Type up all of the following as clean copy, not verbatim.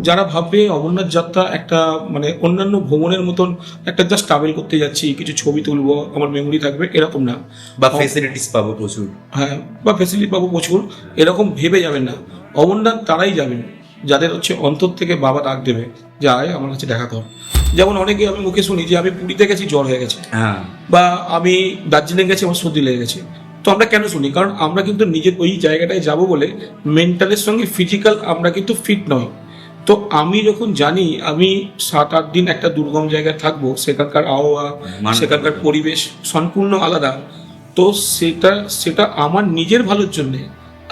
যারা ভাববে অমরনাথ যাত্রা একটা মানে অন্যান্য ভ্রমণের মতন একটা জাস্ট ট্রাভেল করতে যাচ্ছি, কিছু ছবি তুলবো, আমার মেমোরি থাকবে, এরকম না। বা ফেসিলিটিস পাবো প্রচুর। হ্যাঁ, বা ফেসিলিটি পাবো প্রচুর, এরকম ভেবে যাবেন না। অমরনাথ তারাই যাবেন যাদের হচ্ছে অন্তর থেকে বাবা ডাক দেবে যে আয় আমার কাছে দেখা কর। যেমন অনেকে আমি মুখে শুনি যে আমি পুরীতে গেছি, জ্বর হয়ে গেছে, হ্যাঁ, বা আমি দার্জিলিং গেছি, আমার সর্দি লেগে গেছে। তো আমরা কেন শুনি? কারণ আমরা কিন্তু নিজের ওই জায়গাটায় যাব বলে মেন্টালের সঙ্গে ফিজিক্যাল আমরা কিন্তু ফিট নই। তো আমি যখন জানি আমি 7-8 দিন একটা দুর্গম জায়গায় থাকবো, সেখানকার আবহাওয়া, সেখানকার পরিবেশ সম্পূর্ণ আলাদা, তো সেটা সেটা আমার নিজের ভালোর জন্যে,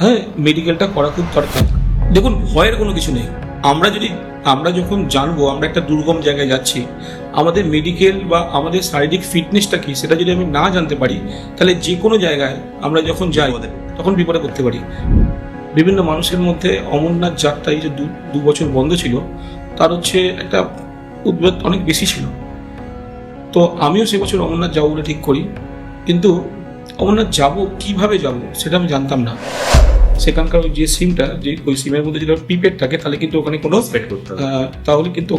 হ্যাঁ, মেডিকেলটা করা খুব দরকার। দেখুন, ভয়ের কোনো কিছু নেই। আমরা যখন জানবো আমরা একটা দুর্গম জায়গায় যাচ্ছি, আমাদের মেডিকেল বা আমাদের শারীরিক ফিটনেসটা কি সেটা যদি আমি না জানতে পারি, তাহলে যে কোনো জায়গায় আমরা যখন যাই তখন বিপদে পড়তে পারি। বিভিন্ন মানুষের মধ্যে অমরনাথ যাত্রা এই যে 2 বছর বন্ধ ছিল, তার হচ্ছে একটা উদ্বেগ অনেক বেশি ছিল। তো আমিও সে বছর অমরনাথ যাবো বলে ঠিক করি, কিন্তু অমরনাথ যাব কিভাবে যাব সেটা আমি জানতাম না। সেখানকার ওই যে সিমটা, যে ওই সিমের মধ্যে যদি প্রিপেড থাকে তাহলে কিন্তু ওখানে কোনো তাহলে কিন্তু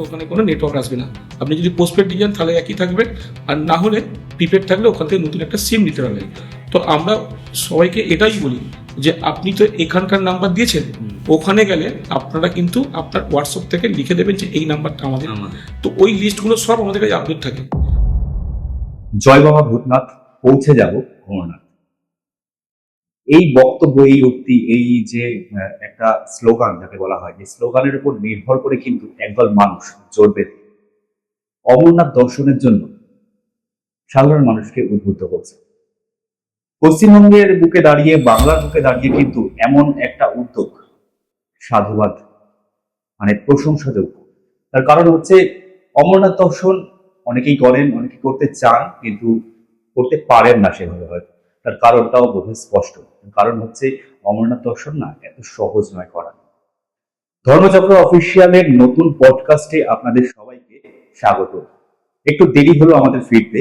ওখানে কোনো নেটওয়ার্ক আসবে না। আপনি যদি পোস্টপেড দিয়ে যান তাহলে একই থাকবে, আর না হলে প্রিপেড থাকলে ওখান থেকে নতুন একটা সিম নিতে হবে। তো আমরা সবাইকে এটাই বলি যে আপনি তো এখানকার নাম্বার দিয়েছেন, ওখানে গেলে আপনারা কিন্তু আপনার হোয়াটসঅ্যাপ থেকে লিখে দেবেন যে এই নাম্বারটা আমাদের। তো ওই লিস্টগুলো সব আমাদের কাছে আপডেট থাকে। জয় বাবা ভূতনাথ, পৌঁছে যাব অমরনাথ, এই বক্তব্য, এই উক্তি, এই যে একটা স্লোগান যাকে বলা হয়, এই স্লোগানের উপর নির্ভর করে কিন্তু একদল মানুষ জোর বেঁধে অমরনাথ দর্শনের জন্য সাধারণ মানুষকে উদ্বুদ্ধ করছে। পশ্চিমবঙ্গের বুকে দাঁড়িয়ে, বাংলার বুকে দাঁড়িয়ে কিন্তু এমন একটা উদ্যোগ সাধুবাদ, মানে প্রশংসাযোগ্য। তার কারণ হচ্ছে অমরনাথ দর্শন অনেকেই করেন, অনেকে করতে চান, কিন্তু করতে পারেন না সেভাবে হয়তো। তার কারণটাও বোধহয় স্পষ্ট। কারণ হচ্ছে অমরনাথ দর্শন না এত সহজ নয় করা। ধর্মচক্র অফিসিয়ালের নতুন পডকাস্টে আপনাদের সবাইকে স্বাগত। একটু দেরি হলো আমাদের ফিরতে,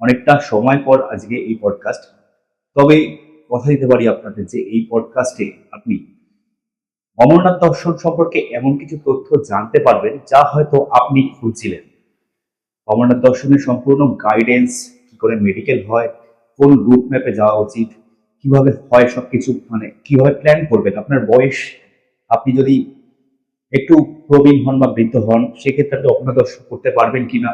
অনেকটা সময় পর আজকে এই পডকাস্ট। তবে কথা দিতে পারি আপনাদের যে এই পডকাস্টে আপনি অমরনাথ দর্শন সম্পর্কে এমন কিছু তথ্য জানতে পারবেন যা হয়তো আপনি খুঁজছিলেন। অমরনাথ দর্শনের সম্পূর্ণ গাইডেন্স, কি করে মেডিকেল হয়, কোন রুট ম্যাপে যাওয়া উচিত, কিভাবে হয় সবকিছু, মানে কিভাবে প্ল্যান করবেন, আপনার বয়স, আপনি যদি একটু প্রবীণ হন বা বৃদ্ধ হন সেক্ষেত্রে আপনি অমরনাথ দর্শন করতে পারবেন কিনা,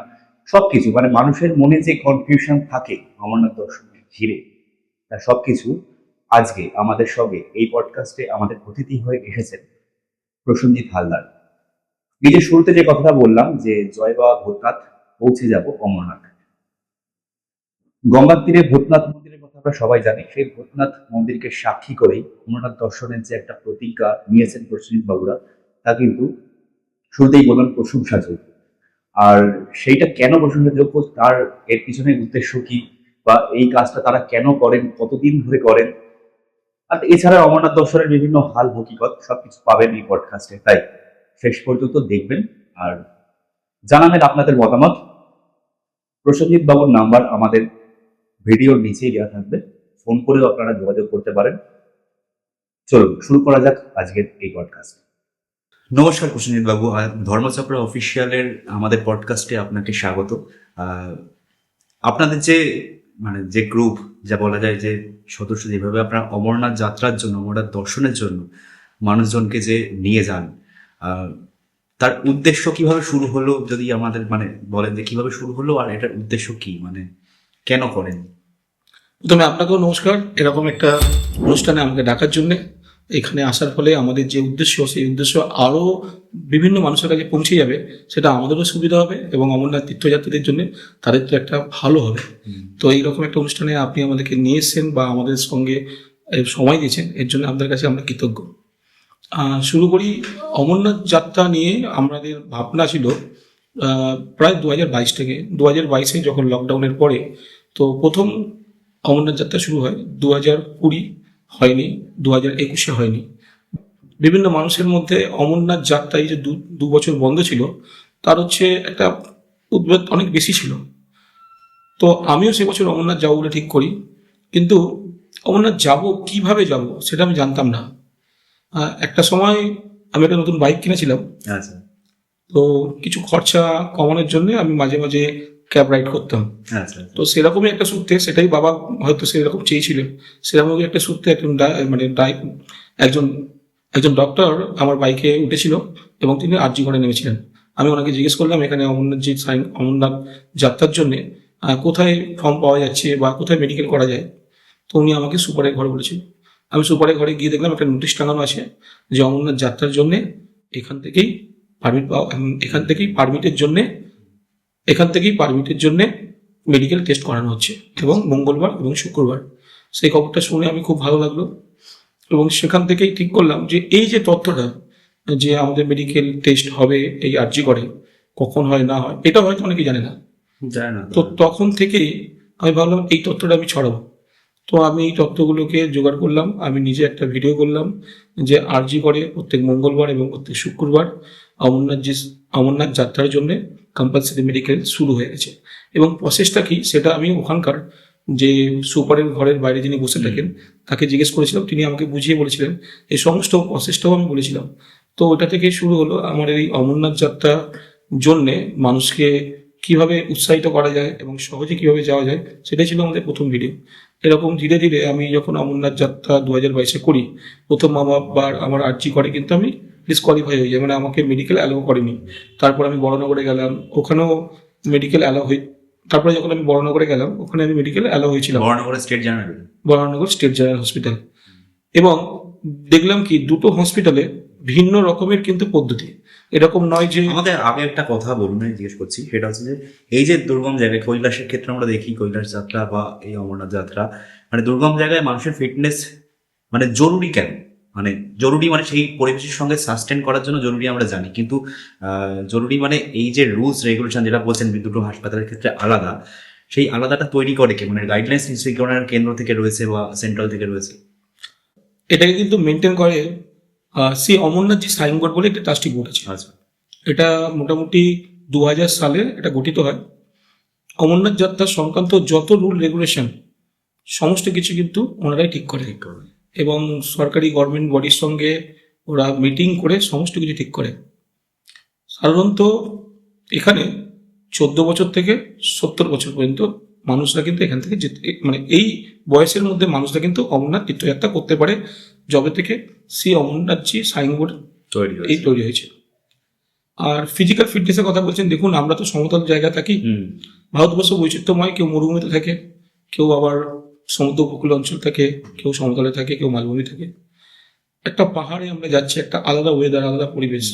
সবকিছু, মানে মানুষের মনে যে কনফিউশন থাকে অমরনাথ দর্শনকে ঘিরে, তা সবকিছু আজকে আমাদের সঙ্গে এই পডকাস্টে আমাদের অতিথি হয়ে এসেছেন প্রসেনজিৎ হালদার। এই যে শুরুতে যে কথাটা বললাম যে জয় বাবা ভূতনাথ, পৌঁছে যাব অমরনাথ, গঙ্গার তীরে ভূতনাথ মন্দিরের কথা আমরা সবাই জানি। সেই ভূতনাথ মন্দিরকে সাক্ষী করেই অমরনাথ দর্শনের যে একটা প্রতিজ্ঞা নিয়েছেন প্রসেনজিৎ বাবুরা, তা কিন্তু শুরুতেই বললাম প্রশংসাযোগ্য। আর সেইটা কেন প্রশংসাযোগ্য, তার এর পিছনে উদ্দেশ্য কি, বা এই কাজটা তারা কেন করেন, কতদিন ধরে করেন, আর এছাড়া অমরনাথ দর্শনের বিভিন্ন হাল হকিকত সবকিছু পাবেন এই পডকাস্টে। তাই শেষ পর্যন্ত দেখবেন আর জানাবেন আপনাদের মতামত। প্রসেনজিৎ বাবুর নাম্বার আমাদের ভিডিওর নিচেই দেওয়া থাকবে, ফোন করেও আপনারা যোগাযোগ করতে পারেন। চলুন শুরু করা যাক আজকের এই পডকাস্ট। নমস্কার প্রসেনজিৎ বাবু, ধর্মচক্র অফিসিয়ালের আমাদের পডকাস্টে আপনাকে স্বাগত। আপনাদের যে মানে যে গ্রুপ, যা বলা যায় যে সদস্য, যেভাবে আপনারা অমরনাথ যাত্রার জন্য, অমরনাথ দর্শনের জন্য মানুষজনকে যে নিয়ে যান, তার উদ্দেশ্য কিভাবে শুরু হলো, যদি আমাদের মানে বলেন যে কিভাবে শুরু হলো আর এটার উদ্দেশ্য কি, মানে কেন করেন? প্রথমে আপনাকেও নমস্কার, এরকম একটা অনুষ্ঠানে আমাকে ডাকার জন্যে। এখানে আসার ফলে আমাদের যে উদ্দেশ্য, সেই উদ্দেশ্য আরও বিভিন্ন মানুষের কাছে পৌঁছে যাবে, সেটা আমাদেরও সুবিধা হবে এবং অমরনাথ তীর্থযাত্রীদের জন্য তাদের তো একটা ভালো হবে। তো এইরকম একটা অনুষ্ঠানে আপনি আমাদেরকে নিয়ে এসেছেন বা আমাদের সঙ্গে সময় দিয়েছেন, এর জন্য আপনাদের কাছে আমরা কৃতজ্ঞ। শুরু করি। অমরনাথ যাত্রা নিয়ে আমাদের ভাবনা ছিল প্রায় 2022 থেকে। 2022-এ যখন লকডাউনের পরে, তো প্রথম অমরনাথ যাত্রা শুরু হয়। 2020 হয়নি, 2021-এ হয়নি। বিভিন্ন মানুষের মধ্যে অমরনাথ যাত্রা এই যে 2 বছর বন্ধ ছিল, তার হচ্ছে একটা উদ্বেগ অনেক বেশি ছিল। তো আমিও সে বছর অমরনাথ যাবো বলে ঠিক করি, কিন্তু অমরনাথ যাব কিভাবে যাব সেটা আমি জানতাম না। একটা সময় আমি একটা নতুন বাইক কিনেছিলাম, আচ্ছা তো কিছু খরচা কমানোর জন্য আমি মাঝে মাঝে ক্যাব রাইড করতাম। আচ্ছা তো সেরকমই একটা সূত্রে, সেটাই বাবা হয়তো সেরকম চেয়েছিলেন, সেরকমই একটা সূত্রে একজন একজন একজন ডক্টর আমার বাইকে উঠেছিল এবং তিনি আরজি করে নেমেছিলেন। আমি ওনাকে জিজ্ঞেস করলাম এখানে অমরনাথ যাত্রার জন্য কোথায় ফর্ম পাওয়া যাচ্ছে বা কোথায় মেডিকেল করা যায়। তো উনি আমাকে সুপারের ঘরে বলেছিল। আমি সুপারের ঘরে গিয়ে দেখলাম একটা নোটিশ টাঙানো আছে যে অমরনাথ যাত্রার জন্য এখান থেকেই পারমিট পাওয়া, এখান থেকেই পারমিটের জন্য মেডিকেল টেস্ট করানো হচ্ছে এবং মঙ্গলবার এবং শুক্রবার। সেই খবরটা শুনে আমি খুব ভালো লাগলো এবং সেখান থেকেই ঠিক করলাম যে এই যে তথ্যটা যে আমাদের মেডিকেল টেস্ট হবে এই আরজি করে, কখন হয় না হয় এটা হয়তো অনেকে জানে না। জানি না তো তখন থেকেই আমি ভাবলাম এই তথ্যটা আমি ছড়াবো। তো আমি এই তথ্যগুলোকে জোগাড় করলাম, আমি নিজে একটা ভিডিও করলাম যে আরজি করে প্রত্যেক মঙ্গলবার এবং প্রত্যেক শুক্রবার অমরনাথ যাত্রার জন্য কম্পালসারি মেডিকেল শুরু হয়ে গেছে। এবং প্রসেসটা কি সেটা আমি ওখানকার যে সুপারের ঘরের বাইরে যিনি বসে থাকেন তাকে জিজ্ঞেস করেছিলাম, তিনি আমাকে বুঝিয়ে বলেছিলেন। এই সমস্ত প্রসেসটাও আমি বলেছিলাম। তো ওটা থেকে শুরু হলো আমার এই অমরনাথ যাত্রার জন্যে মানুষকে কিভাবে উৎসাহিত করা যায় এবং সহজে কিভাবে যাওয়া যায়, সেটাই ছিল আমাদের প্রথম ভিডিও। এরকম ধীরে ধীরে আমি যখন অমরনাথ যাত্রা 2022-এ করি, প্রথম বার আমার আরজি করে কিন্তু আমি ডিসকোয়ালিফাই হয়ে যাই, মানে আমাকে মেডিকেল অ্যালাউ করেনি। তারপর আমি বড়নগরে গেলাম, ওখানেও মেডিকেল অ্যালাউ হয়ে, তারপরে যখন আমি বড়নগরে গেলাম ওখানে আমি মেডিকেল অ্যালাউ হয়েছিলাম, Baranagar state general. Baranagar state general hospital. এবং দেখলাম কি দুটো হসপিটালে ভিন্ন রকমের কিন্তু পদ্ধতি, এরকম নয় যে আমাদের আগে একটা কথা বলুন, আমি জিজ্ঞেস করছি, সেটা হচ্ছে যে এই যে দুর্গম জায়গায় কৈলাসের ক্ষেত্রে আমরা দেখি কৈলাস যাত্রা বা এই অমরনাথ যাত্রা, মানে দুর্গম জায়গায় মানুষের ফিটনেস মানে জরুরি কেন? মানে জরুরি মানে সেই পরিবেশের সঙ্গে সাস্টেন করার জন্য জরুরি আমরা জানি, কিন্তু জরুরি মানে এই যে রুলস রেগুলেশন যেটা বলছেন দুটো হাসপাতালের ক্ষেত্রে আলাদা, সেই আলাদাটা তৈরি করে কে? মানে গাইডলাইন্স নিশ্চয়ই কোনো একটা কেন্দ্র থেকে রয়েছে বা সেন্ট্রাল থেকে রয়েছে। এটাকে কিন্তু মেনটেন করে শ্রী অমরনাথ জি সাইন বোর্ড বলে একটা ট্রাস্টি বোর্ড আছে। আচ্ছা এটা মোটামুটি 2000 সালে এটা গঠিত হয়। অমরনাথ যাত্রা সংক্রান্ত যত রুল রেগুলেশন সমস্ত কিছু কিন্তু ওনারাই ঠিক করে, ঠিক করবেন। এবং সরকারি গভর্নমেন্ট বডির সঙ্গে ওরা মিটিং করে সমস্ত কিছু ঠিক করে। সাধারণত এখানে 14 বছর থেকে 70 বছর পর্যন্ত মানুষরা কিন্তু এখান থেকে মানে এই বয়সের মধ্যে মানুষরা কিন্তু অমরনাথ তীর্থযাত্রা করতে পারে, যবে থেকে শ্রী অমরনাথজি সাইনবোর্ড এই তৈরি হয়েছে। আর ফিজিক্যাল ফিটনেসের কথা বলছেন, দেখুন আমরা তো সমতল জায়গা থাকি, ভারতবর্ষ বৈচিত্র্যময়, কেউ মরুভূমিতে থাকে, কেউ আবার সমুদ্র উপকূল অঞ্চল থাকে, কেউ সমতলে থাকে, কেউ মালভূমি থাকে। একটা পাহাড়ে আমরা যাচ্ছি, একটা আলাদা ওয়েদার, আলাদা পরিবেশ।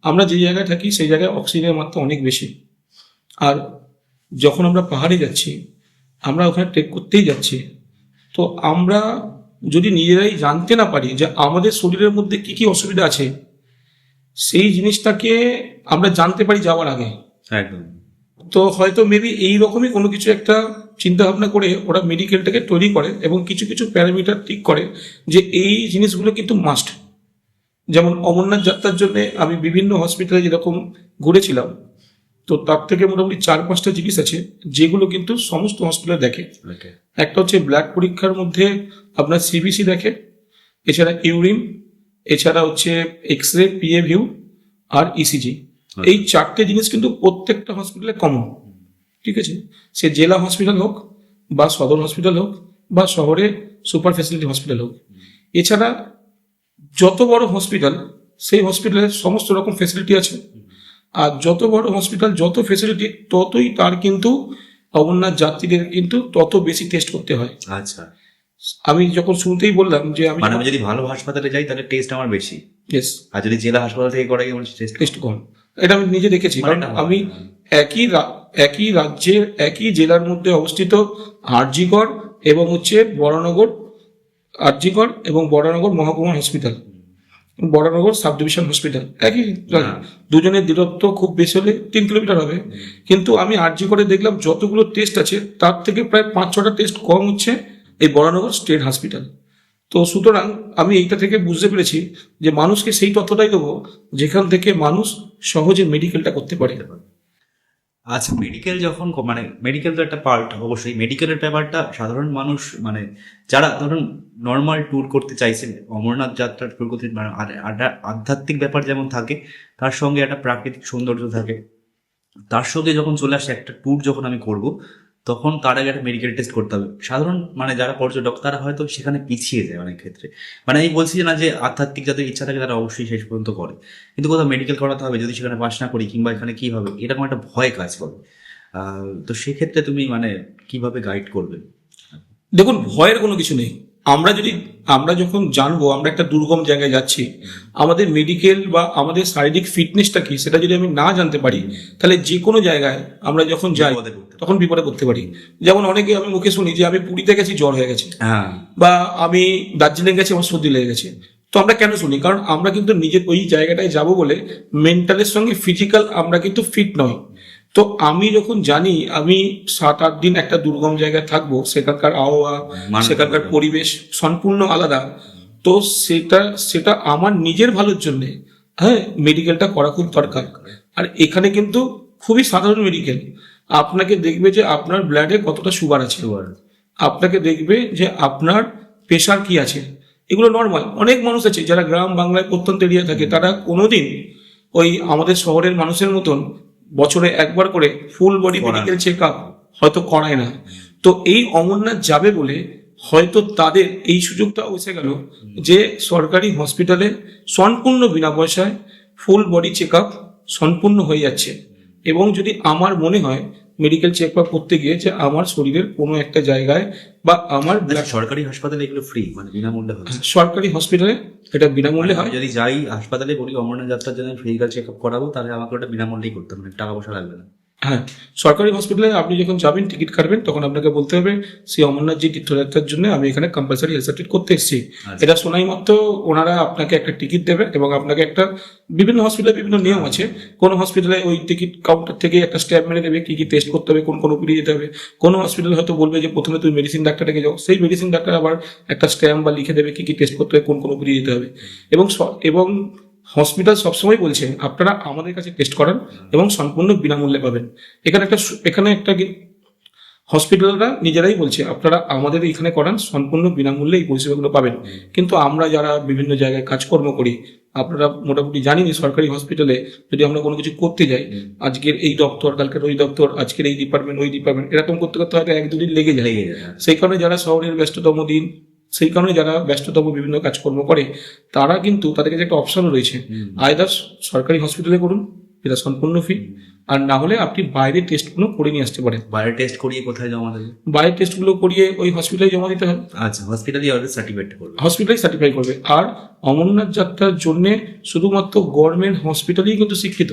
আমরা যে জায়গায় থাকি সেই জায়গায় অক্সিজেনের মাত্রা অনেক বেশি। আর যখন আমরা পাহাড়ে যাচ্ছি, আমরা ওখানে ট্রেক করতেই যাচ্ছি, তো আমরা যদি নিজেরাই জানতে না পারি যে আমাদের শরীরের মধ্যে কি কি অসুবিধা আছে, সেই জিনিসটাকে আমরা জানতে পারি যাওয়ার আগে। একদম। তো হয়তো মেবি এইরকমই কোনো কিছু একটা চিন্তা ভাবনা করে ওরা মেডিকেলটাকে তৈরি করে এবং কিছু কিছু প্যারামিটার ঠিক করে যে এই জিনিসগুলো কিন্তু মাস্ট। যেমন অমরনাথ যাত্রার জন্য আমি বিভিন্ন হসপিটালে যেরকম ঘুরেছিলাম, তো তার থেকে মোটামুটি 4-5টা জিনিস আছে যেগুলো কিন্তু সমস্ত হসপিটালে দেখে। একটা হচ্ছে ব্লাড পরীক্ষার মধ্যে আপনার সিবিসি দেখে, এছাড়া ইউরিন, এছাড়া হচ্ছে এক্স রে, পিএ ভিউ আর ইসিজি। এই 4টে জিনিস কিন্তু প্রত্যেকটা হসপিটালে কমন। ঠিক আছে, সে জেলা হসপিটাল হোক বা সদর হসপিটাল হোক বা শহরে সুপার ফ্যাসিলিটি হসপিটাল হোক। এছাড়া যত বড় হসপিটাল সেই হসপিটালের সমস্ত রকম ফ্যাসিলিটি আছে, আর যত বড় হসপিটাল যত ফ্যাসিলিটি ততই তার কিন্তু অমরনাথ যাত্রীদের কিন্তু তত বেশি টেস্ট করতে হয়। আচ্ছা, আমি যখন শুনতেই বললাম যে আমি মানে আমি যদি ভালো হাসপাতালে যাই তাহলে টেস্ট আমার বেশি, ইয়েস, আর যদি জেলা হাসপাতাল থেকে করাই আমার টেস্ট কম। এটা আমি নিজে দেখেছি, কারণ আমি একই রাজ্যের একই জেলার মধ্যে অবস্থিত আরজিকর এবং হচ্ছে বরানগর, আরজিকর এবং বরানগর মহকুমা hospital, Baranagar sub division hospital, একই দুজনের দূরত্ব খুব বেশি হলে 3 কিলোমিটার হবে। কিন্তু আমি আরজি করে দেখলাম যতগুলো টেস্ট আছে তার থেকে প্রায় 5-6টা টেস্ট কম হচ্ছে এই বরানগর স্টেট হসপিটাল। তো সুতরাং আমি এইটা থেকে বুঝতে পেরেছি যে মানুষকে সেই তথ্যটাই দেবো যেখান থেকে মানুষ সহজে মেডিকেলটা করতে পারে। আচ্ছা, মেডিকেল যখন মানে মেডিকেল তো একটা পার্ট, অবশ্যই মেডিকেলের ব্যাপারটা সাধারণ মানুষ মানে যারা ধরুন নর্মাল ট্যুর করতে চাইছেন, অমরনাথ যাত্রা ট্যুর করতে মানে আধ্যাত্মিক ব্যাপার যেমন থাকে, তার সঙ্গে একটা প্রাকৃতিক সৌন্দর্য থাকে, তার সঙ্গে যখন চলে আসে একটা ট্যুর যখন আমি করব, তখন তার আগে একটা মেডিকেল টেস্ট করতে হবে। সাধারণ মানে যারা পর্যটক তারা হয়তো সেখানে পিছিয়ে যায় অনেক ক্ষেত্রে। মানে আমি বলছি না যে আধ্যাত্মিক যাদের ইচ্ছা থাকে তারা অবশ্যই শেষ পর্যন্ত করে, কিন্তু কোথাও মেডিকেল করাতে হবে, যদি সেখানে পাস না করি কিংবা এখানে কি হবে, এরকম একটা ভয় কাজ করে। তো সেক্ষেত্রে তুমি মানে কিভাবে গাইড করবে? দেখুন, ভয়ের কোনো কিছু নেই। আমরা যখন জানবো আমরা একটা দুর্গম জায়গায় যাচ্ছি, আমাদের মেডিকেল বা আমাদের শারীরিক ফিটনেসটা কি সেটা যদি আমি না জানতে পারি, তাহলে যে কোনো জায়গায় আমরা যখন যাই বিপদে পড়তে পারি। তখন বিপদে পড়তে পারি। যেমন অনেকে আমি মুখে শুনি যে আমি পুরীতে গেছি, জ্বর হয়ে গেছে, হ্যাঁ, বা আমি দার্জিলিং গেছি, আমার সর্দি লেগে গেছে। তো আমরা কেন শুনি? কারণ আমরা কিন্তু নিজের ওই জায়গাটায় যাব বলে মেন্টালের সঙ্গে ফিজিক্যাল আমরা কিন্তু ফিট নই। তো আমি যখন জানি আমি 7-8 দিন একটা দুর্গম জায়গায় থাকবো, সেখানকার আবহাওয়া, মানতে সেখানকার হবে। পরিবেশ সম্পূর্ণ আলাদা, তো সেটা আমার নিজের ভালোর জন্য, হ্যাঁ, মেডিকেলটা করা খুব দরকার। আর এখানে কিন্তু খুবই সাধারণ মেডিকেল। আপনাকে দেখবে যে আপনার ব্লাডে কতটা সুগার আছে, আপনাকে দেখবে যে আপনার প্রেশার কি আছে, এগুলো নর্মাল। অনেক মানুষ আছে যারা গ্রাম বাংলায় প্রত্যন্ত এরিয়া থাকে, তারা কোনোদিন ওই আমাদের শহরের মানুষের মতন বছরে একবার করে ফুল বডি করায় না। মেডিকেল চেক আপ হয়তো করায় না। তো এই অমরনাথ যাবে বলে হয়তো তাদের এই সুযোগটা এসে গেল যে সরকারি হসপিটালে সম্পূর্ণ বিনা পয়সায় ফুল বডি চেক আপ সম্পূর্ণ হয়ে যাচ্ছে। এবং যদি আমার মনে হয় মেডিকেল চেক আপ করতে গিয়ে যে আমার শরীরের কোনো একটা জায়গায় বা আমার আচ্ছা, সরকারি হাসপাতালে এগুলো ফ্রি মানে বিনামূল্যে হচ্ছে? সরকারি হসপিটালে এটা বিনামূল্যে আমি হয়। যদি যাই হাসপাতালে বলি অমরনাথ যাত্রার জন্য ফিজিক্যাল চেক আপ করাবো, তাহলে আমাকে ওটা বিনামূল্যেই করতে হবে, টাকা পয়সা লাগবে না? হ্যাঁ, সরকারি হসপিটালে আপনি যখন যাবেন টিকিট কাটবেন তখন আপনাকে বলতে হবে সেই অমরনাথজি তীর্থযাত্রার জন্য আমি এখানে কম্পালসারি হেলথ সার্টিফিকেট করতে এসেছি। আচ্ছা। এটা শোনাই মাত্র ওনারা আপনাকে একটা টিকিট দেবে এবং আপনাকে একটা, বিভিন্ন হসপিটালে বিভিন্ন নিয়ম আছে। কোন হসপিটালে ওই টিকিট কাউন্টার থেকে একটা স্ট্যাম্প মেরে দেবে কি কি টেস্ট করতে হবে, কোন ওপিডি যেতে হবে। কোন হসপিটালে হয়তো বলবে যে প্রথমে তুমি মেডিসিন ডাক্তারকে যাও, সেই মেডিসিন ডাক্তার আবার একটা স্ট্যাম্প বা লিখে দেবে কি কি টেস্ট করতে হবে, কোন ওপিডি যেতে হবে। এবং হসপিটাল সবসময় বলছে আপনারা আমাদের কাছে টেস্ট করান এবং সম্পূর্ণ বিনামূল্যে পাবেন। এখানে একটা হসপিটালরা নিজেরাই বলছে আপনারা আমাদের এখানে করান, সম্পূর্ণ বিনামূল্যে এই পরিষেবাগুলো পাবেন। কিন্তু আমরা যারা বিভিন্ন জায়গায় কাজকর্ম করি, আপনারা মোটামুটি জানিনি সরকারি হসপিটালে যদি আমরা কোনো কিছু করতে যাই, আজকের এই দপ্তর, কালকের ওই দপ্তর, আজকের এই ডিপার্টমেন্ট, ওই ডিপার্টমেন্ট, এরকম করতে করতে হয়তো 1-2 দিন লেগে যায়। সেই কারণে যারা শহরের ব্যস্ততম দিন, সেই কারণে যারা ব্যস্ততম বিভিন্ন কাজকর্ম করে, তারা কিন্তু তাদের কাছে একটা অপশন রয়েছে, আইদার সরকারি হসপিটালে করুন, এটা সম্পূর্ণ ফ্রি, আর না হলে আপনি বাইরের টেস্টগুলো করে নিয়ে আসতে পারেন। বাইরে টেস্ট করিয়ে কোথায় জমা দেবে? বাইরের টেস্টগুলো করিয়ে ওই হসপিটালে জমা দিতে হবে, আচ্ছা, হসপিটালই অলরেডি সার্টিফিকেট করবে? হসপিটালই সার্টিফাই করবে। আর অমরনাথ যাত্রার জন্য শুধুমাত্র গভর্নমেন্ট হসপিটালই কিন্তু শিক্ষিত,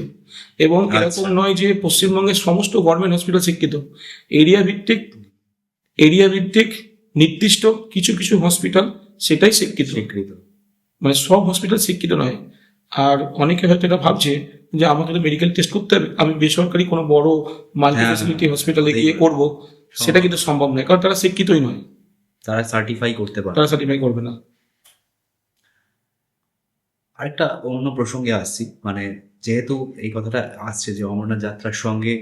এবং এরকম নয় যে পশ্চিমবঙ্গের সমস্ত গভর্নমেন্ট হসপিটাল শিক্ষিত। এরিয়া ভিত্তিক নির্দিষ্ট কিছু কিছু হসপিটাল সেটাই শিক্ষিত, মানে সব হসপিটাল শিক্ষিত নয়। আর অনেকে হয়তো এটা ভাবছে যে আমাকে তো মেডিকেল টেস্ট করতে হবে, আমি বেসরকারি কোনো বড় মাল্টি ফ্যাসিলিটি হসপিটালে গিয়ে করব, সেটা কিন্তু সম্ভব নয়, কারণ তারা শিক্ষিতই নয়, তারা সার্টিফাই করতে পারে। তারা সার্টিফাই করবে না। আরেকটা অন্য প্রসঙ্গে আসছি, মানে যেহেতু এই কথাটা আসছে যে অমরনাথ যাত্রার সঙ্গে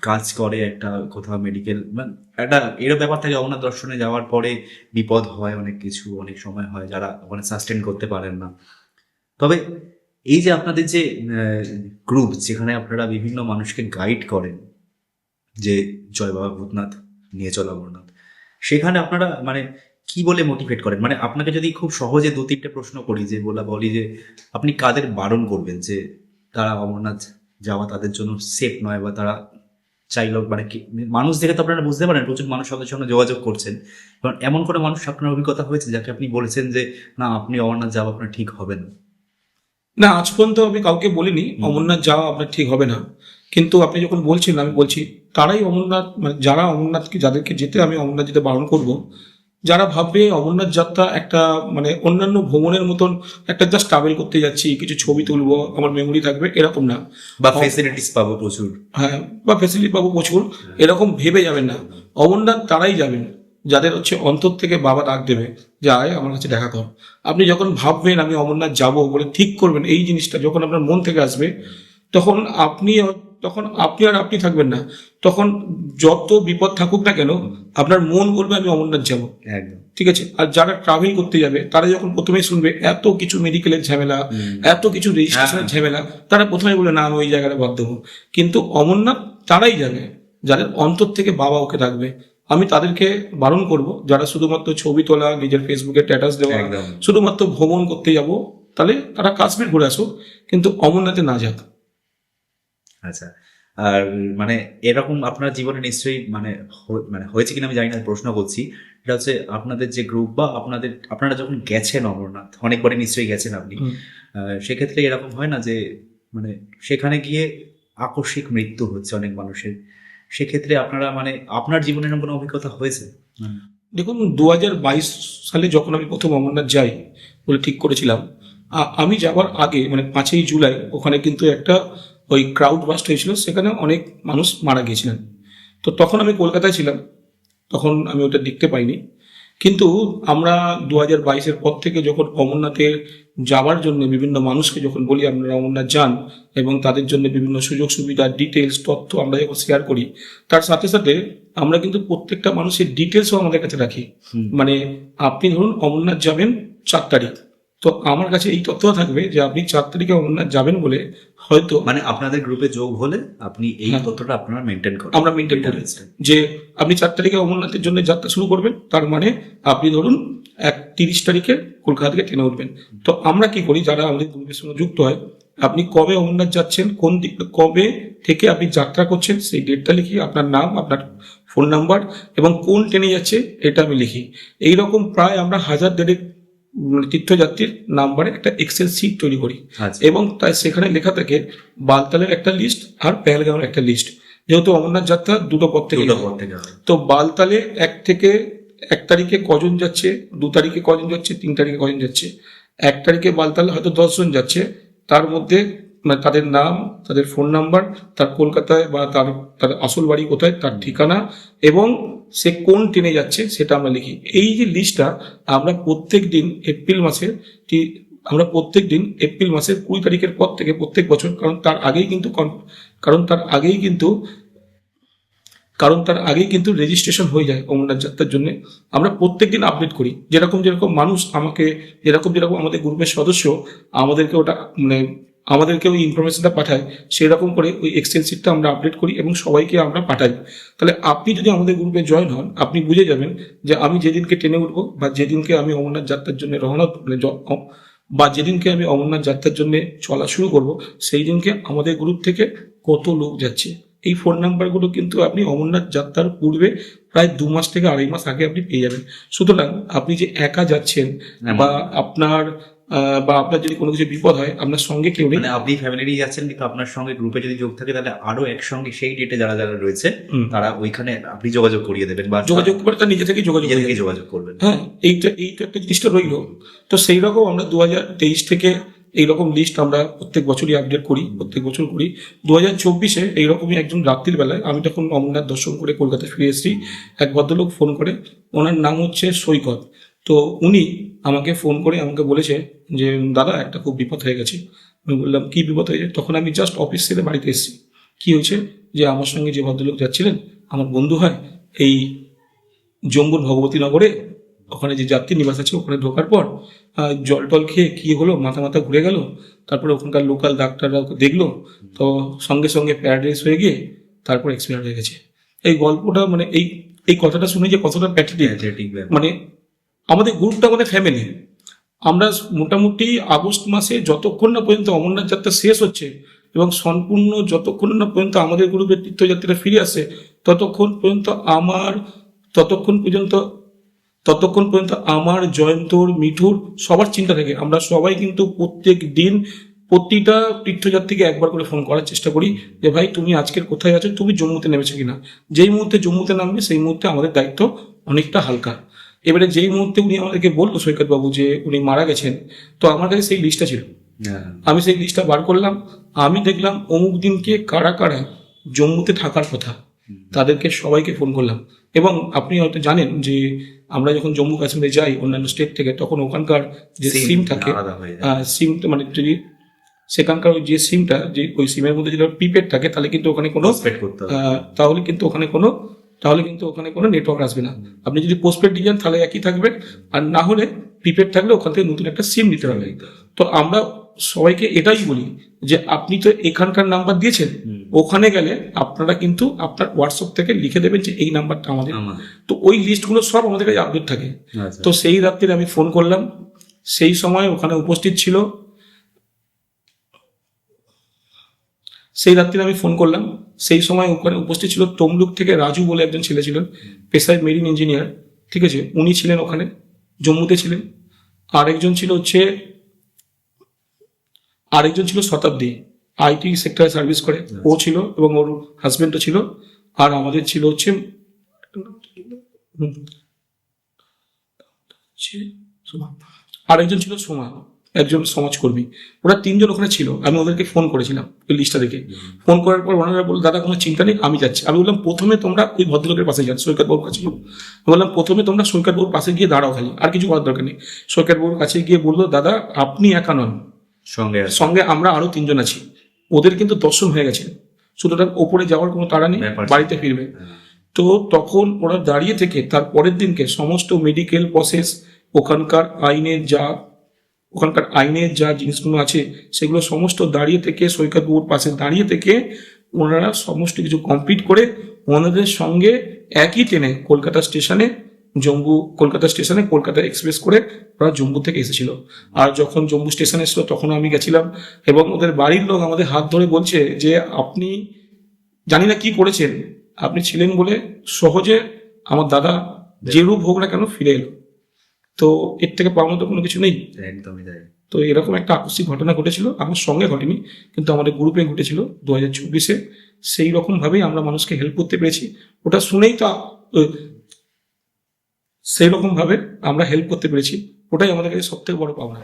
কাজ করে একটা কোথাও মেডিকেল, মানে একটা এরকম ব্যাপার থাকে, অমরনাথ দর্শনে যাওয়ার পরে বিপদ হয়, অনেক কিছু অনেক সময় হয়, যারা ওখানে সাস্টেন করতে পারেন না। তবে এই যে আপনাদের যে গ্রুপ, যেখানে আপনারা বিভিন্ন মানুষকে গাইড করেন যে জয় বাবা ভূতনাথ নিয়ে চলো অমরনাথ, সেখানে আপনারা মানে কি বলে মোটিভেট করেন? মানে আপনাকে যদি খুব সহজে 2-3টে প্রশ্ন করি, যে বলি যে আপনি কাদের বারণ করবেন যে তারা অমরনাথ যাওয়া তাদের জন্য সেফ নয়, বা তারা চাইলেও মানে মানুষ দেখে তো আপনারা বুঝতে পারেন প্রচুর মানুষ আপনাদের সঙ্গে যোগাযোগ করছেন, কারণ এমন কোনো মানুষ আপনার অভিজ্ঞতা হয়েছে যাকে আপনি বলেছেন যে না, আপনি অমরনাথ যাওয়া আপনার ঠিক হবে না? না, আজ পর্যন্ত আমি কাউকে বলিনি অমরনাথ যাওয়া আপনার ঠিক হবে না, কিন্তু আপনি যখন বলছেন আমি বলছি তারাই অমরনাথ, মানে যারা অমরনাথকে, যাদেরকে যেতে আমি অমরনাথ যেতে বারণ করব, যারা ভাববে অমরনাথ যাত্রা একটা মানে অন্যান্য ভ্রমণের মতন একটা জাস্ট ট্রাভেল করতে যাচ্ছি, কিছু ছবি তুলবো, আমার মেমোরি থাকবে, এরকম না, বা ফেসিলিটিস পাবো প্রচুর, হ্যাঁ, বা ফেসিলিটি পাবো প্রচুর, এরকম ভেবে যাবেন না। অমরনাথ তারাই যাবেন যাদের হচ্ছে অন্তর থেকে বাবা ডাক দেবে যে আয় আমার কাছে দেখা কর। আপনি যখন ভাববেন আমি অমরনাথ যাব বলে ঠিক করবেন, এই জিনিসটা যখন আপনার মন থেকে আসবে, তখন আপনি আর আপনি থাকবেন না। তখন যত বিপদ থাকুক না কেন, আপনার মন বলবে আমি অমরনাথ যাব। একদম। ঠিক আছে। আর যারা ট্রাভেল করতে যাবে তারা যখন প্রথমেই শুনবে এত কিছু মেডিকেলের ঝামেলা, এত কিছু রেজিস্ট্রেশনের ঝামেলা, তারা প্রথমে বলে না আমি ওই জায়গাটা বাদ দেবো। কিন্তু অমরনাথ তারাই যাবে যাদের অন্তর থেকে বাবা ওকে রাখবে। আমি তাদেরকে বারণ করব, যারা শুধুমাত্র ছবি তোলা, নিজের ফেসবুকে স্ট্যাটাস দেওয়া, একদম। শুধুমাত্র ভ্রমণ করতে যাব, তাহলে তারা কাশ্মীর ঘুরে আসুক, কিন্তু অমরনাথে না যাক। আচ্ছা, আর মানে এরকম আপনার জীবনে নিশ্চয়ই মানে হয়েছে কিনা আমি জানি না, প্রশ্ন করছি। এটা হচ্ছে আপনাদের যে গ্রুপ বা আপনারা যখন গেছেন অমরনাথ, অনেকবারই নিশ্চয়ই গেছেন আপনি, সেক্ষেত্রে এরকম হয় না যে মানে সেখানে গিয়ে আকস্মিক মৃত্যু হচ্ছে অনেক মানুষের, সেক্ষেত্রে আপনারা মানে আপনার জীবনে এরকম কোনো অভিজ্ঞতা হয়েছে? দেখুন, 2022 সালে যখন আমি প্রথম অমরনাথ যাই বলে ঠিক করেছিলাম, আমি যাওয়ার আগে মানে 5ই জুলাই ওখানে কিন্তু একটা ওই ক্রাউড বাস্ট হয়েছিল, সেখানে অনেক মানুষ মারা গিয়েছিলেন। তো তখন আমি কলকাতায় ছিলাম, তখন আমি ওটা দেখতে পাইনি। কিন্তু আমরা 2022-এর পর থেকে যখন অমরনাথের যাওয়ার জন্য বিভিন্ন মানুষকে যখন বলি আপনারা অমরনাথ যান, এবং তাদের জন্য বিভিন্ন সুযোগ সুবিধা, ডিটেলস, তথ্য আমরা যখন শেয়ার করি, তার সাথে সাথে আমরা কিন্তু প্রত্যেকটা মানুষের ডিটেলসও আমাদের কাছে রাখি। মানে আপনি ধরুন অমরনাথ যাবেন 4 তারিখ, তো আমার কাছে এই তথ্য থাকবে যে আপনি 4 তারিখে অমরনাথ যাবেন বলে হয়তো মানে আপনাদের গ্রুপে যোগ হলে আপনি এই হ্যাঁ। তথ্যটা আপনারা মেনটেন করেন? আমরা মেনটেন করি যে আপনি 4 তারিখে অমরনাথের জন্য যাত্রা শুরু করবেন, তার মানে আপনি ধরুন 30 তারিখে কলকাতা থেকে ট্রেনে উঠবেন। তো আমরা কি করি, যারা আমাদের গ্রুপের সঙ্গে যুক্ত হয়, আপনি কবে অমরনাথ যাচ্ছেন, কোন দিক কবে থেকে আপনি যাত্রা করছেন, সেই ডেটটা লিখি, আপনার নাম, আপনার ফোন নাম্বার এবং কোন ট্রেনে যাচ্ছে এটা আমি লিখি। এইরকম প্রায় আমরা 1000-দেড়েক তীর্থযাত্রীর নাম্বারে একটা এক্সেল শিট তৈরি করি। আচ্ছা। এবং তাই সেখানে লেখা থাকে বালতালের একটা লিস্ট আর পেহেলগাঁওয়ের একটা লিস্ট, যেহেতু অমরনাথ যাত্রা দুটো পথ থেকে দুটো হয়। পথ থেকে হয়। তো বালতালে 1 তারিখে কজন যাচ্ছে, 2 তারিখে কজন যাচ্ছে, 3 তারিখে কজন যাচ্ছে। 1 তারিখে বালতালে হয়তো 10 জন যাচ্ছে, তার মধ্যে মানে তাদের নাম, তাদের ফোন নাম্বার, তার কলকাতায় বা তার আসল বাড়ি কোথায়, তার ঠিকানা এবং সে কোন ট্রেনে যাচ্ছে সেটা আমরা লিখি। এই যে লিস্টটা আমরা প্রত্যেক দিন এপ্রিল মাসের 20 তারিখের পর থেকে প্রত্যেক বছর, কারণ তার আগেই কিন্তু রেজিস্ট্রেশন হয়ে যায় অমরনাথ যাত্রার জন্য, আমরা প্রত্যেকদিন আপডেট করি। যেরকম মানুষ আমাকে যেরকম আমাদের গ্রুপের সদস্য আমাদেরকে ওটা মানে আমাদেরকে ওই ইনফরমেশনটা পাঠায়, সেরকম করে ওই এক্সেল শিটটা আমরা আপডেট করি এবং সবাইকে আমরা পাঠাই। তাহলে আপনি যদি আমাদের গ্রুপে জয়েন হন, আপনি বুঝে যাবেন যে আমি যেদিনকে ট্রেনে উঠবো বা যেদিনকে আমি অমরনাথ যাত্রার জন্য বা যেদিনকে আমি অমরনাথ যাত্রার জন্য চলা শুরু করব, সেই দিনকে আমাদের গ্রুপ থেকে কত লোক যাচ্ছে। এই ফোন নাম্বারগুলো কিন্তু আপনি অমরনাথ যাত্রার পূর্বে প্রায় 2 মাস থেকে 2.5 মাস আগে আপনি পেয়ে যাবেন। সুতরাং আপনি যে একা যাচ্ছেন বা আপনার যদি কোনো কিছু বিপদ হয়, আপনার সঙ্গে কেউ নেই, মানে আপনি ফ্যামিলি যাচ্ছেন কিন্তু আপনার সঙ্গে গ্রুপে যদি যোগ থাকে তাহলে আরো একসঙ্গে সেই ডেটে যারা যারা রয়েছে তারা ওইখানে আপনি যোগাযোগ করিয়ে দেবেন বা যোগাযোগ করে তার নিজে থেকে যোগাযোগ করবেন। হ্যাঁ, এইটা একটা জিনিসটা রইল। তো সেই রকম আমরা 2023 থেকে এইরকম লিস্ট আমরা প্রত্যেক বছরই আপডেট করি, 2024-এ এইরকমই একজন রাত্রির বেলায়, আমি তখন অমরনাথ দর্শন করে কলকাতা ফিরে এসেছি, এক ভদ্রলোক ফোন করে, ওনার নাম হচ্ছে সৈকত। তো উনি আমাকে ফোন করে আমাকে বলেছে যে দাদা একটা খুব বিপদ হয়ে গেছে। আমি বললাম কি বিপদ হয়েছে? তখন আমি জাস্ট অফিস থেকে বাড়িতে এসেছি। কি হয়েছে? যে আমার সঙ্গে যে ভদ্রলোক যাচ্ছিলেন আমার বন্ধু হয়, এই জম্মুর ভগবতী নগরে ওখানে যে যাত্রী নিবাস আছে ওখানে ঢোকার পর জল টল খেয়ে কি হলো, মাথা ঘুরে গেল। তারপরে ওখানকার লোকাল ডাক্তাররা ওকে দেখলো, তো সঙ্গে সঙ্গে প্যারালাইজ হয়ে গিয়ে তারপর এক্সপায়ার হয়ে গেছে। এই গল্পটা মানে এই কথাটা শুনে যে কতটা প্যাথেটিক, মানে আমাদের গ্রুপটা আমাদের ফ্যামিলি। আমরা মোটামুটি আগস্ট মাসে যতক্ষণ না পর্যন্ত অমরনাথ যাত্রা শেষ হচ্ছে এবং সম্পূর্ণ যতক্ষণ না পর্যন্ত আমাদের গ্রুপের তীর্থযাত্রীরা ফিরে আসে, ততক্ষণ পর্যন্ত আমার, জয়ন্তর, মিঠুর সবার চিন্তা থাকে। আমরা সবাই কিন্তু প্রত্যেক দিন প্রতিটা তীর্থযাত্রীকে একবার করে ফোন করার চেষ্টা করি যে ভাই তুমি আজকের কোথায় আছো, তুমি জম্মুতে নেমেছো কিনা। যেই মুহূর্তে জম্মুতে নামবে সেই মুহূর্তে আমাদের দায়িত্ব অনেকটা হালকা। এবারে যেই মুহূর্তে উনি আমাদেরকে বললো সৈকত বাবু যে উনি মারা গেছেন, তো আমার কাছে সেই লিস্টটা ছিল, আমি সেই লিস্টটা বার করলাম। আমি দেখলাম অমুক দিনকে কারা কারা জম্মুতে থাকার কথা, তাদেরকে সবাইকে ফোন করলাম। এবং আপনি হয়তো জানেন যে আমরা যখন জম্মু কাশ্মীরে যাই অন্যান্য স্টেট থেকে, তখন ওখানকার যে সিম থাকে, সিম মানে যদি সেখানকার ওই যে সিমটা, যে ওই সিমের মধ্যে যদি প্রিপেড থাকে তাহলে কিন্তু ওখানে কোনো Postpaid করতে হবে। তাহলে কিন্তু ওখানে কোনো নেটওয়ার্ক আসবে না। আপনি যদি পোস্টপেড দিয়ে যান তাহলে একই থাকবে, আর না হলে প্রিপেড থাকলে ওখান থেকে নতুন একটা সিম নিতে হবে। তো আমরা সবাইকে এটাই বলি যে আপনি তো এখানকার নাম্বার দিয়েছেন, ওখানে গেলে আপনারা কিন্তু আপনার হোয়াটসঅ্যাপ থেকে লিখে দেবেন যে এই নাম্বারটা আমাদের। আমাদের। তো ওই লিস্টগুলো সব আমাদের কাছে আপডেট থাকে। আচ্ছা। তো সেই রাত্রে আমি ফোন করলাম, সেই সময় ওখানে উপস্থিত ছিল, সেই রাত্রে আমি ফোন করলাম, সেই সময় ওখানে উপস্থিত ছিল তমলুক থেকে রাজু বলে একজন ছেলে ছিলেন, পেশায় মেরিন ইঞ্জিনিয়ার, ঠিক আছে, উনি ছিলেন ওখানে, জম্মুতে ছিলেন। আরেকজন ছিল শতাব্দী, আইটি সেক্টরে সার্ভিস করে, ও ছিল, এবং ওর হাজবেন্ডও ছিল। আর আমাদের ছিল হচ্ছে আরেকজন ছিল সোমা, একজন সমাজকর্মী। ওরা তিনজন ওখানে ছিল। আমি ওদেরকে ফোন করেছিলাম ওই লিস্টটা দেখে। ফোন করার পর ওনারা বলল, দাদা কোনো চিন্তা নেই, আমি যাচ্ছি। আমি বললাম, প্রথমে তোমরা ওই ভদ্রলোকের পাশে যান, সৈকত বাবুর কাছে। আমি বললাম, প্রথমে তোমরা সৈকত বাবুর পাশে গিয়ে দাঁড়াও, খালি আর কিছু করার দরকার নেই। সৈকত বাবুর কাছে গিয়ে বললো, দাদা আপনি একা নন, সঙ্গে আছে। সঙ্গে আমরা আরো তিনজন আছি। ওদের কিন্তু দর্শন হয়ে গেছে, সুতরাং ওপরে যাওয়ার কোনো তাড়া নেই, ব্যাপার। বাড়িতে ফিরবে। তো তখন ওরা দাঁড়িয়ে থেকে তার পরের দিনকে সমস্ত মেডিকেল প্রসেস, ওখানকার আইনের যা জিনিসগুলো আছে সেগুলো সমস্ত দাঁড়িয়ে থেকে, সৈকত বাবুর পাশে দাঁড়িয়ে থেকে ওনারা সমস্ত কিছু কমপ্লিট করে ওনাদের সঙ্গে একই ট্রেনে কলকাতা স্টেশনে কলকাতা এক্সপ্রেস করে ওরা জম্মু থেকে এসেছিল। আর যখন জম্মু স্টেশনে এসেছিল তখন আমি গেছিলাম, এবং ওদের বাড়ির লোক আমাদের হাত ধরে বলছে যে আপনি জানি না কি করেছেন, আপনি ছিলেন বলে সহজে আমার দাদা যে রূপ হোক না কেন ফিরে এলো। তো এর থেকে পাওয়ার মতো কোনো কিছু নেই। একদমই তাই। তো এরকম একটা আকস্মিক ঘটনা ঘটেছিল, আমার সঙ্গে ঘটেনি, কিন্তু আমাদের গ্রুপে ঘটেছিল 2024-এ। সেই রকম ভাবেই আমরা মানুষকে হেল্প করতে পেরেছি। ওটা শুনেই তো সেই রকম ভাবে আমরা হেল্প করতে পেরেছি, ওটাই আমাদের কাছে সব থেকে বড় পাওনা।